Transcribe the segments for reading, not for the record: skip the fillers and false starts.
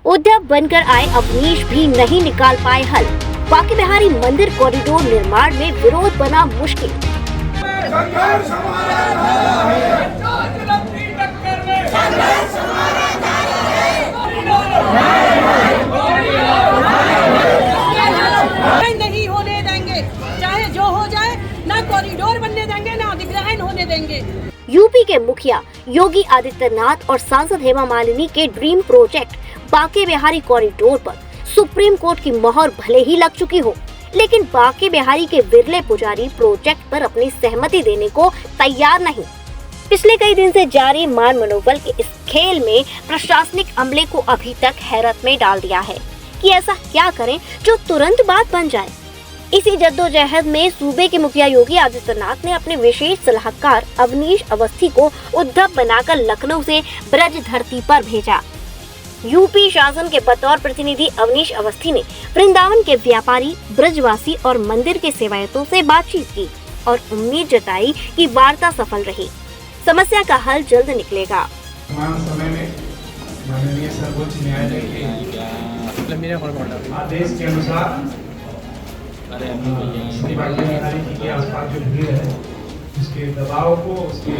उद्धव बनकर आए अवनीश भी नहीं निकाल पाए हल। बांके बिहारी मंदिर कॉरिडोर निर्माण में विरोध बना मुश्किल। संघर्ष हमारा नारा है। नहीं होने देंगे, चाहे जो हो जाए, ना कॉरिडोर बनने देंगे, ना अधिग्रहण होने देंगे। यूपी के मुखिया योगी आदित्यनाथ और सांसद हेमा मालिनी के dream project Banke Bihari corridor पर सुप्रीम कोर्ट की मोहर भले ही लग चुकी हो, लेकिन बांके बिहारी के विरले पुजारी प्रोजेक्ट पर अपनी सहमति देने को तैयार नहीं। पिछले कई दिन से जारी मान मनोबल के इस खेल में प्रशासनिक अमले को अभी तक हैरत में डाल दिया है कि ऐसा क्या करें जो तुरंत बात बन जाए। इसी जद्दोजहद में सूबे के मुखिया योगी आदित्यनाथ ने अपने विशेष सलाहकार अवनीश अवस्थी को उद्धव बनाकर लखनऊ से ब्रज धरती पर भेजा। यूपी शासन के बतौर प्रतिनिधि अवनीश अवस्थी ने वृंदावन के व्यापारी, ब्रजवासी और मंदिर के सेवायतों से बातचीत की और उम्मीद जताई कि वार्ता सफल रही, समस्या का हल जल्द निकलेगा। समय में माननीय सर्वोच्च न्यायालय के आदेश के अनुसार श्री बांके बिहारी जी के आसपास जो भीड़ है, उसके दबाव को, उसके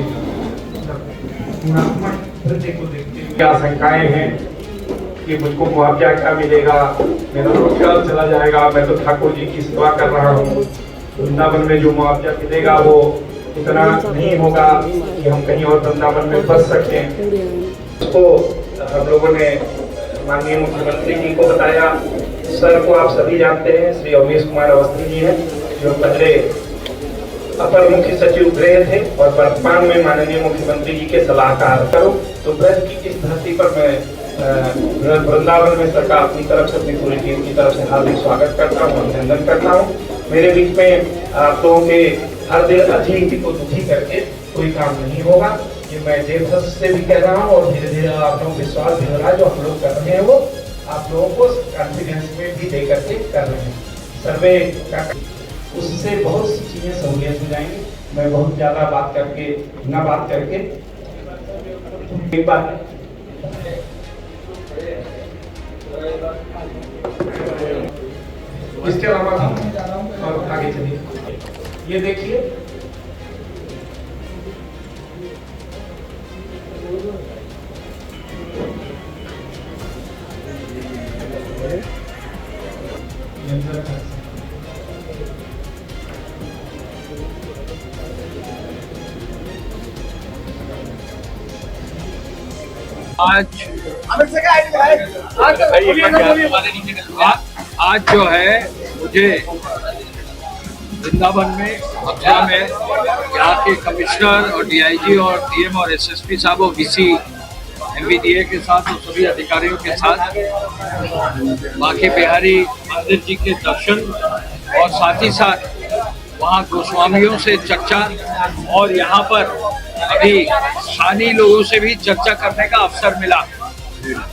गुणात्मक वृद्धि को देखते हुए क्या आशंकाएं हैं कि मुझको मुआवजा क्या मिलेगा, मेरा रोजगार चला जाएगा, मैं तो ठाकुर जी की सेवा कर रहा हूँ, वृंदावन में जो मुआवजा मिलेगा वो इतना नहीं होगा कि हम कहीं और वृंदावन में बच सकें। तो हम लोगों ने माननीय मुख्यमंत्री जी को बताया। सर को आप सभी जानते हैं, श्री अवनीश कुमार अवस्थी जी हैं, जो पहले अपर मुख्य सचिव गृह थे और वर्तमान में माननीय मुख्यमंत्री जी के सलाहकार। करो तो ब्रज की इस धरती पर मैं वृंदावन में सरकार अपनी तरफ से, अपनी पूरी टीम की तरफ से हार्दिक स्वागत करता हूँ, अभिनंदन करता हूँ। मेरे बीच में आप लोगों के हर दिन अधिक को दुखी करके कोई काम नहीं होगा, ये मैं देव से भी कह रहा हूँ और धीरे धीरे आप लोगों को विश्वास भी हो रहा है। जो हम लोग कर रहे हैं वो आप लोगों को कॉन्फिडेंस में भी दे करके कर रहे हैं। सर्वे का उससे बहुत सी चीजें सहूलियत हो जाएंगी। मैं बहुत ज्यादा बात करके एक बात इसके अलावा और आगे चलिए, ये देखिए आज जो है मुझे वृंदावन में, मथुरा में यहाँ के कमिश्नर और डीआईजी और डीएम और एसएसपी साहब और वीसी एमवीडीए के साथ और सभी अधिकारियों के साथ बांके बिहारी मंदिर जी के दर्शन और साथ ही साथ वहाँ गोस्वामियों से चर्चा और यहाँ पर अभी स्थानीय लोगों से भी चर्चा करने का अवसर मिला।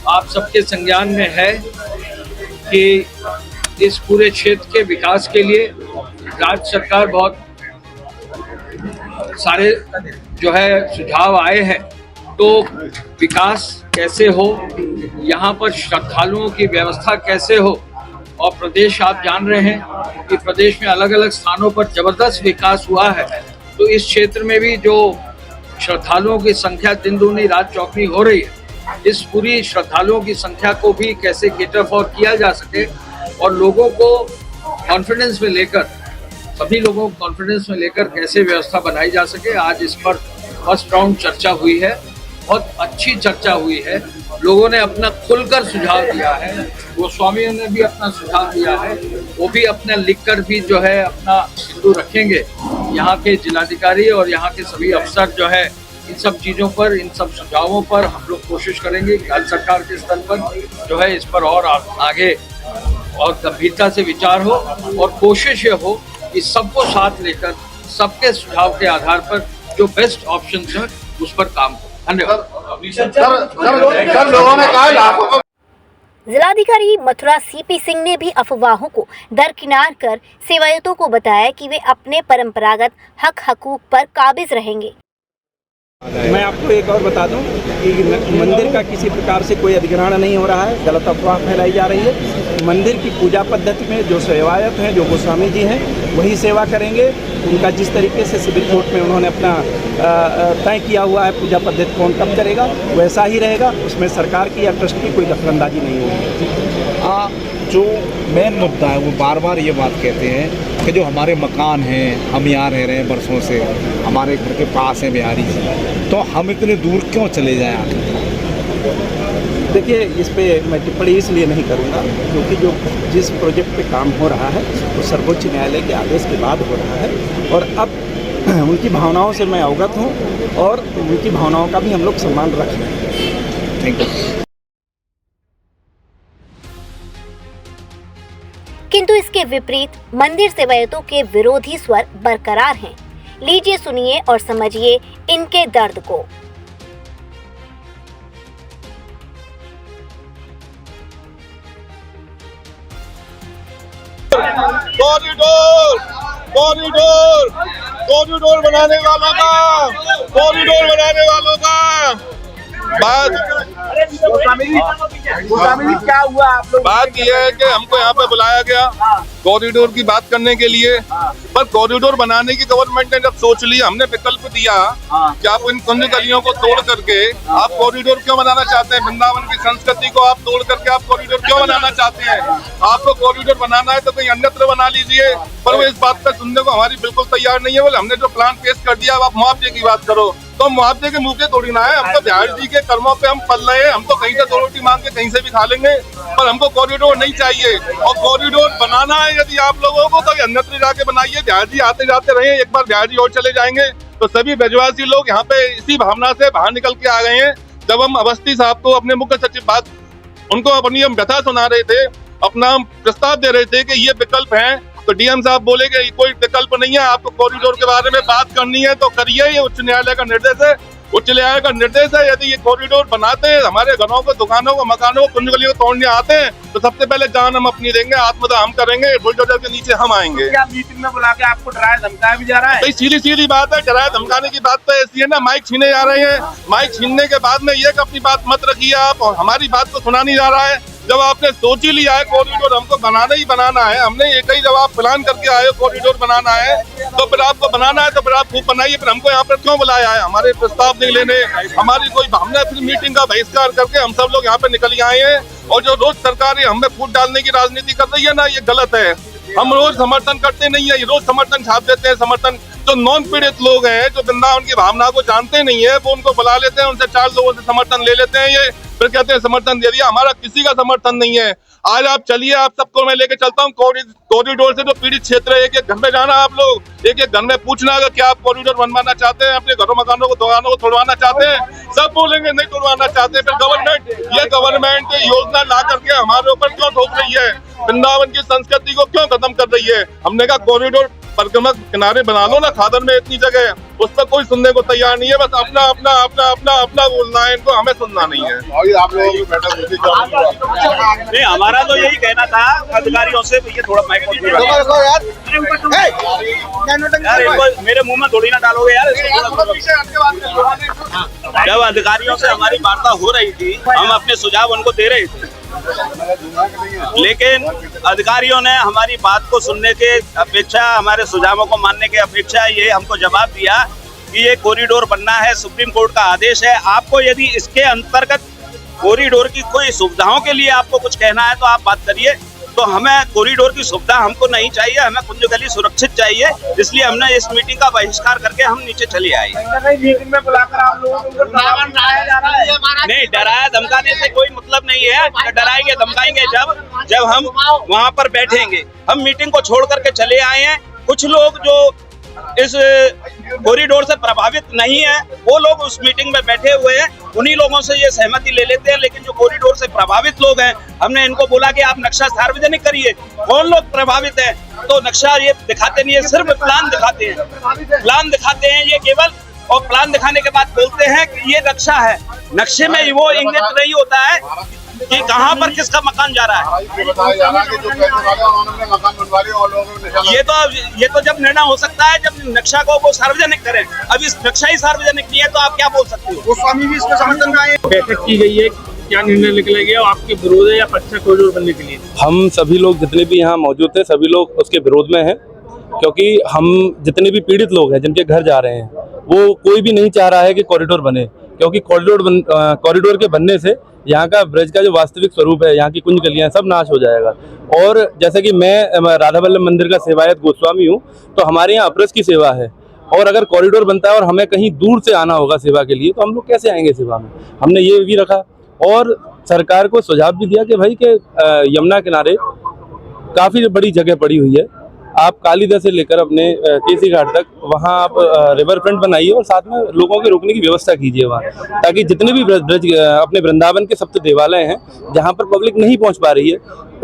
आप सबके संज्ञान में है कि इस पूरे क्षेत्र के विकास के लिए राज्य सरकार बहुत सारे जो है सुझाव आए हैं। तो विकास कैसे हो, यहाँ पर श्रद्धालुओं की व्यवस्था कैसे हो, और प्रदेश आप जान रहे हैं कि प्रदेश में अलग अलग स्थानों पर जबरदस्त विकास हुआ है। तो इस क्षेत्र में भी जो श्रद्धालुओं की संख्या दिन दूनी रात चौगुनी हो रही है, इस पूरी श्रद्धालुओं की संख्या को भी कैसे केटर फॉर किया जा सके और लोगों को कॉन्फिडेंस में लेकर, सभी लोगों को कॉन्फिडेंस में लेकर कैसे व्यवस्था बनाई जा सके, आज इस पर फर्स्ट राउंड चर्चा हुई है। बहुत अच्छी चर्चा हुई है, लोगों ने अपना खुलकर सुझाव दिया है, गोस्वामियों ने भी अपना सुझाव दिया है, वो भी अपना लिखकर भी जो है अपना सिंधु रखेंगे। यहाँ के जिलाधिकारी और यहाँ के सभी अफसर जो है इन सब चीज़ों पर, इन सब सुझावों पर हम लोग कोशिश करेंगे कि राज्य सरकार के स्तर पर जो है इस पर और आगे और गंभीरता से विचार हो और कोशिश ये हो कि सबको साथ लेकर सबके सुझाव के आधार पर जो बेस्ट ऑप्शन है उस पर काम हो। धन्यवाद। जिलाधिकारी मथुरा सीपी सिंह ने भी अफवाहों को दरकिनार कर सेवायतों को बताया कि वे अपने परंपरागत हक हकूक पर काबिज रहेंगे। मैं आपको एक और बता दूं कि मंदिर का किसी प्रकार से कोई अधिग्रहण नहीं हो रहा है, गलत अफवाह फैलाई जा रही है। मंदिर की पूजा पद्धति में जो सेवायत हैं, जो गोस्वामी जी हैं, वही सेवा करेंगे। उनका जिस तरीके से सिविल कोर्ट में उन्होंने अपना तय किया हुआ है पूजा पद्धति कौन कब करेगा, वैसा ही रहेगा। उसमें सरकार की या ट्रस्ट की कोई दखलंदाजी नहीं होगी। जो मेन मुद्दा है वो बार बार ये बात कहते हैं कि जो हमारे मकान हैं, हम यहाँ रह रहे हैं वर्षों से, हमारे घर के पास है बिहारी जी, तो हम इतने दूर क्यों चले जाएं आखिर? देखिए, इस पे मैं टिप्पणी इसलिए नहीं करूँगा क्योंकि जो जिस प्रोजेक्ट पे काम हो रहा है वो सर्वोच्च न्यायालय के आदेश के बाद हो रहा है और अब उनकी भावनाओं से मैं अवगत हूँ और उनकी भावनाओं का भी हम लोग सम्मान रख रहे हैं। Thank you. किंतु इसके विपरीत मंदिर सेवायतों के विरोधी स्वर बरकरार हैं। लीजिए, सुनिए और समझिए इनके दर्द को। कॉरिडोर बनाने वालों का क्या हुआ आप लोग? बात यह है कि हमको यहाँ पे बुलाया गया कॉरिडोर की बात करने के लिए, पर कॉरिडोर बनाने की गवर्नमेंट ने जब सोच लिया, हमने विकल्प दिया कि आप इन कुंज गलियों को तोड़ करके आप कॉरिडोर क्यों बनाना चाहते हैं? वृंदावन की संस्कृति को आप तोड़ करके आप कॉरिडोर क्यों बनाना चाहते हैं? आपको कॉरिडोर बनाना है तो कहीं अन्यत्र बना लीजिए, पर वो इस बात पर सुनने को हमारी बिल्कुल तैयार नहीं है। बोले हमने जो प्लान पेश कर दिया, आप मुआवजे की बात करो, तो मुआवजे के मुंह के थोड़ी ना है। हम तो बिहारी जी के कर्मों पे हम पल रहे हैं, हम तो कहीं से दो रोटी मांग के कहीं से भी खा लेंगे, पर हमको कॉरिडोर नहीं चाहिए। और कॉरिडोर बनाना है यदि आप लोगों को तो अन्यत्र जाके बनाइए। बिहारी जी आते जाते रहे, एक बार बिहारी और चले जाएंगे। तो सभी ब्रजवासी लोग यहाँ पे इसी भावना से बाहर निकल के आ गए हैं। जब हम अवस्थी साहब को, अपने मुख्य सचिव, बात उनको अपनी हम व्यथा सुना रहे थे, अपना प्रस्ताव दे रहे थे कि ये विकल्प है, तो डीएम साहब बोले कि कोई विकल्प नहीं है, आपको कॉरिडोर के बारे में बात करनी है तो करिए, ये उच्च न्यायालय का निर्देश है। उच्च न्यायालय का निर्देश है, यदि ये कॉरिडोर बनाते हैं, हमारे घरों को, दुकानों को, मकानों को, कुंज गलियों को तोड़ने आते हैं, तो सबसे पहले जान हम अपनी देंगे, आत्मदाह हम करेंगे, बुलडोजर के नीचे हम आएंगे। क्या मीटिंग में बुला के आपको डराया धमकाया भी जा रहा है? भाई सीधी बात है, डराया धमकाने की बात तो ऐसी है ना, माइक छीने जा रहे हैं। माइक छीनने के बाद में ये अपनी बात मत रखिए आप, और हमारी बात को सुना नहीं जा रहा है। जब आपने सोच ही लिया है कॉरिडोर हमको बनाना ही बनाना है, हमने एक ही, जब आप प्लान करके आए हो कॉरिडोर बनाना है, तो फिर आपको बनाना है तो फिर आप खूब बनाइए। फिर हमको यहाँ पर क्यों बुलाया है? हमारे प्रस्ताव नहीं लेने, हमारी कोई भावना, फिर मीटिंग का बहिष्कार करके हम सब लोग यहाँ पे निकल आए हैं। और जो रोज सरकार हमें फूट डालने की राजनीति कर रही है ना, ये गलत है। हम रोज समर्थन करते नहीं है, ये रोज समर्थन छाप देते हैं। समर्थन जो नॉन पीड़ित लोग हैं, जो वृंदावन की भावना को जानते नहीं है, वो उनको बुला लेते हैं, उनसे 4 लोगों से समर्थन ले लेते हैं, ये फिर कहते हैं समर्थन दे दिया। हमारा किसी का समर्थन नहीं है। आज आप चलिए, आप सबको मैं लेके चलता हूँ कॉरिडोर से जो पीड़ित क्षेत्र है, एक एक घर में जाना, आप लोग एक एक घर में पूछना अगर क्या आप कॉरिडोर बनवाना चाहते हैं, अपने घरों मकानों को, दुकानों को तोड़वाना चाहते हैं, सब बोलेंगे नहीं तोड़वाना चाहते। फिर गवर्नमेंट योजना ला करके हमारे ऊपर क्यों थोप रही है? वृंदावन की संस्कृति को क्यों खत्म कर रही है? हमने कहा कॉरिडोर परिक्रमा किनारे बना लो ना, खादर में इतनी जगह है, उस पर कोई सुनने को तैयार नहीं है। बस अपना अपना अपना अपना अपना बोलना है, इनको हमें सुनना नहीं है। आप लोगों की बैठक नहीं, हमारा तो यही कहना था अधिकारियों से, ये थोड़ा माइक यार, मेरे मुंह में थोड़ी ना डालोगे यार। जब अधिकारियों से हमारी वार्ता हो रही थी, हम अपने सुझाव उनको दे रहे थे, लेकिन अधिकारियों ने हमारी बात को सुनने के अपेक्षा, हमारे सुझावों को मानने के अपेक्षा ये हमको जवाब दिया कि ये कॉरिडोर बनना है, सुप्रीम कोर्ट का आदेश है। आपको यदि इसके अंतर्गत कॉरिडोर की कोई सुविधाओं के लिए आपको कुछ कहना है तो आप बात करिए। तो हमें कॉरिडोर की सुविधा हमको नहीं चाहिए, हमें कुंज गली सुरक्षित चाहिए, इसलिए हमने इस मीटिंग का बहिष्कार करके हम नीचे चले आए। मीटिंग में बुलाकर आप लोगों को डराया जा रहा है। नहीं, डराया धमकाने से कोई मतलब नहीं है। डराएंगे धमकाएंगे जब हम वहाँ पर बैठेंगे। हम मीटिंग को छोड़ करके चले आए हैं। कुछ लोग जो इस कॉरिडोर से प्रभावित नहीं है, वो लोग उस मीटिंग में बैठे हुए हैं, उन्हीं लोगों से ये सहमति ले लेते हैं। लेकिन जो कॉरिडोर से प्रभावित लोग हैं, हमने इनको बोला कि आप नक्शा सार्वजनिक करिए। कौन लोग प्रभावित हैं? तो नक्शा ये दिखाते नहीं है, सिर्फ प्लान दिखाते हैं। प्लान दिखाते हैं ये केवल, और प्लान दिखाने के बाद बोलते हैं कि ये नक्शा है। नक्शे में वो इंगित नहीं होता है कि कहाँ पर किसका मकान जा रहा है। ये बताया जा रहा है कि जो पैसे वाले हैं, उन्होंने अपने मकान बनवा लिए और लोगों ने निशाना ये तो जब निर्णय हो सकता है जब नक्शा को वो सार्वजनिक करें। अब इस नक्शा ही सार्वजनिक नहीं है तो आप क्या बोल सकते हो। गोस्वामी भी इसमें समर्थन का है। बैठक की गई है, क्या निर्णय निकला गया, आपके विरोध है या पक्ष कॉरिडोर बनने के लिए? हम सभी लोग जितने भी यहाँ मौजूद थे सभी लोग उसके विरोध में हैं, क्योंकि हम जितने भी पीड़ित लोग हैं जिनके घर जा रहे हैं वो कोई भी नहीं चाह रहा है कि कॉरिडोर बने, क्योंकि कॉरिडोर के बनने से यहाँ का ब्रज का जो वास्तविक स्वरूप है, यहाँ की कुंज गलियाँ सब नाश हो जाएगा। और जैसे कि मैं राधा वल्लभ मंदिर का सेवायत गोस्वामी हूँ, तो हमारे यहाँ अपरस की सेवा है, और अगर कॉरिडोर बनता है और हमें कहीं दूर से आना होगा सेवा के लिए तो हम लोग कैसे आएंगे सेवा में। हमने ये भी रखा और सरकार को सुझाव भी दिया कि भाई के यमुना किनारे काफ़ी बड़ी जगह पड़ी हुई है, आप कालीदा से लेकर अपने केसी घाट तक वहाँ आप रिवर फ्रंट बनाइए और साथ में लोगों के रुकने की व्यवस्था कीजिए वहाँ, ताकि जितने भी ब्रज अपने वृंदावन के सप्त देवालय हैं जहाँ पर पब्लिक नहीं पहुँच पा रही है,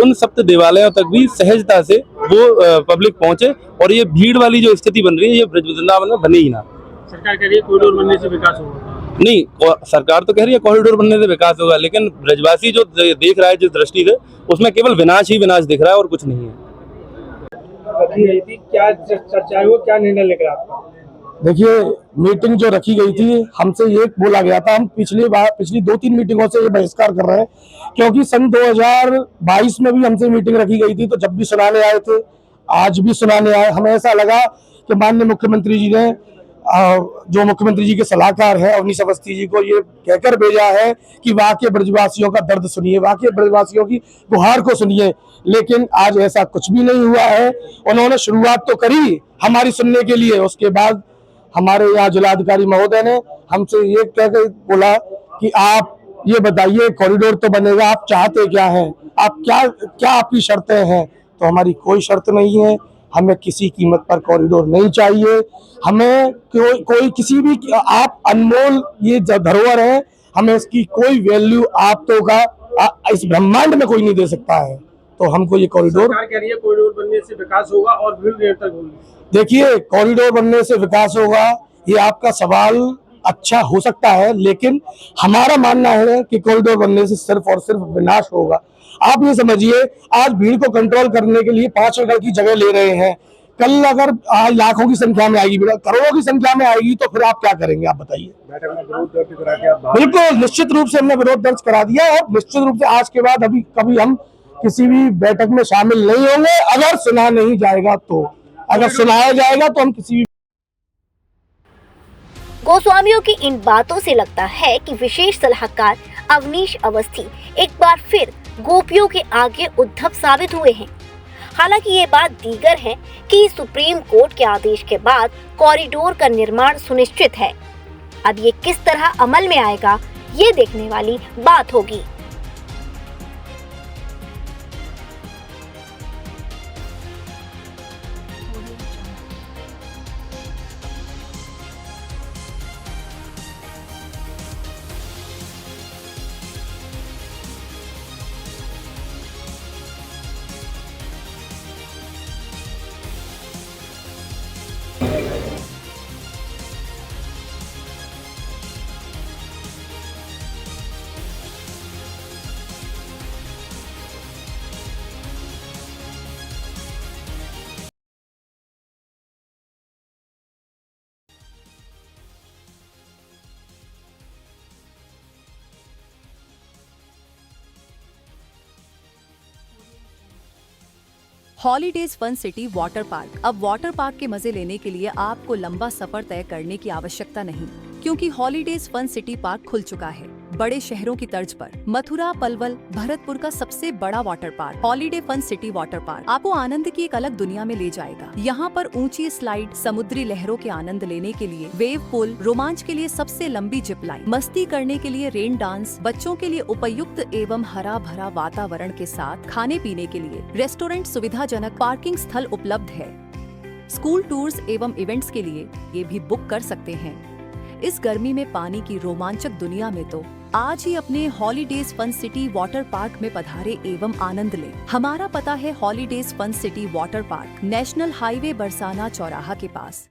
उन सप्त देवालयों तक भी सहजता से वो पब्लिक पहुँचे और ये भीड़ वाली जो स्थिति बन रही है ये ब्रज वृंदावन में बने ही ना। सरकार कह रही है कॉरिडोर बनने से विकास होगा। नहीं, सरकार तो कह रही है कॉरिडोर बनने से विकास होगा, लेकिन ब्रजवासी जो देख रहा है जिस दृष्टि से उसमें केवल विनाश ही विनाश दिख रहा है और कुछ नहीं है। क्या चर्चा हुई, क्या निर्णय लेकर आपका? देखिए, मीटिंग जो रखी गई थी हमसे ये बोला गया था, हम पिछली 2-3 मीटिंगों से ये बहिष्कार कर रहे हैं, क्योंकि सन 2022 में भी हमसे मीटिंग रखी गई थी, तो जब भी सुनाने आए थे आज भी सुनाने आए। हमें ऐसा लगा कि माननीय मुख्यमंत्री जी ने जो मुख्यमंत्री जी के सलाहकार हैं अवनीश अवस्थी जी को ये कहकर भेजा है कि वहाँ के ब्रजवासियों का दर्द सुनिए, वहाँ के ब्रजवासियों की गुहार को सुनिए, लेकिन आज ऐसा कुछ भी नहीं हुआ है। उन्होंने शुरुआत तो करी हमारी सुनने के लिए, उसके बाद हमारे यहाँ जिलाधिकारी महोदय ने हमसे ये कहकर बोला कि आप ये बताइए कॉरिडोर तो बनेगा, आप चाहते क्या हैं, आप क्या आपकी शर्तें हैं। तो हमारी कोई शर्त नहीं है, हमें किसी कीमत पर कॉरिडोर नहीं चाहिए, हमें कोई किसी भी, आप अनमोल ये धरोहर है, हमें इसकी कोई वैल्यू आप तो का इस ब्रह्मांड में कोई नहीं दे सकता है। तो हमको ये कॉरिडोर, सरकार कह रही है कॉरिडोर बनने से विकास होगा और भीड़ देर तक होगी। देखिए, कॉरिडोर बनने से विकास होगा ये आपका सवाल अच्छा हो सकता है, लेकिन हमारा मानना है कि कॉरिडोर बनने से सिर्फ और सिर्फ विनाश होगा। आप ये समझिए, आज भीड़ को कंट्रोल करने के लिए 5 एकड़ की जगह ले रहे हैं, कल अगर लाखों की संख्या में आएगी, करोड़ों की संख्या में आएगी तो फिर आप क्या करेंगे, आप बताइए। बिल्कुल निश्चित रूप से हमने विरोध दर्ज करा दिया और निश्चित रूप से आज के बाद अभी कभी हम किसी भी बैठक में शामिल नहीं होंगे। अगर सुना नहीं जाएगा तो, अगर सुनाया जाएगा तो हम किसी भी। गोस्वामियों की इन बातों से लगता है कि विशेष सलाहकार अवनीश अवस्थी एक बार फिर गोपियों के आगे उद्धव साबित हुए हैं। हालांकि ये बात दीगर है कि सुप्रीम कोर्ट के आदेश के बाद कॉरिडोर का निर्माण सुनिश्चित है। अब ये किस तरह अमल में आएगा ये देखने वाली बात होगी। Holidays fun city water park. अब वाटर पार्क के मजे लेने के लिए आपको लंबा सफर तय करने की आवश्यकता नहीं, क्योंकि हॉलीडेज फन सिटी पार्क खुल चुका है बड़े शहरों की तर्ज पर। मथुरा, पलवल, भरतपुर का सबसे बड़ा water park holiday fun city water park आपको आनंद की एक अलग दुनिया में ले जाएगा। यहाँ पर ऊंची स्लाइड, समुद्री लहरों के आनंद लेने के लिए वेव पूल, रोमांच के लिए सबसे लंबी जिप लाइन, मस्ती करने के लिए रेन डांस, बच्चों के लिए उपयुक्त एवं हरा भरा वातावरण के साथ खाने पीने के लिए रेस्टोरेंट, सुविधाजनक पार्किंग स्थल उपलब्ध है। स्कूल टूर्स एवं इवेंट्स के लिए ये भी बुक कर सकते हैं। इस गर्मी में पानी की रोमांचक दुनिया में तो आज ही अपने holidays fun city water park में पधारे एवं आनंद लें। हमारा पता है holidays fun city water park, national highway Barsana चौराहा के पास।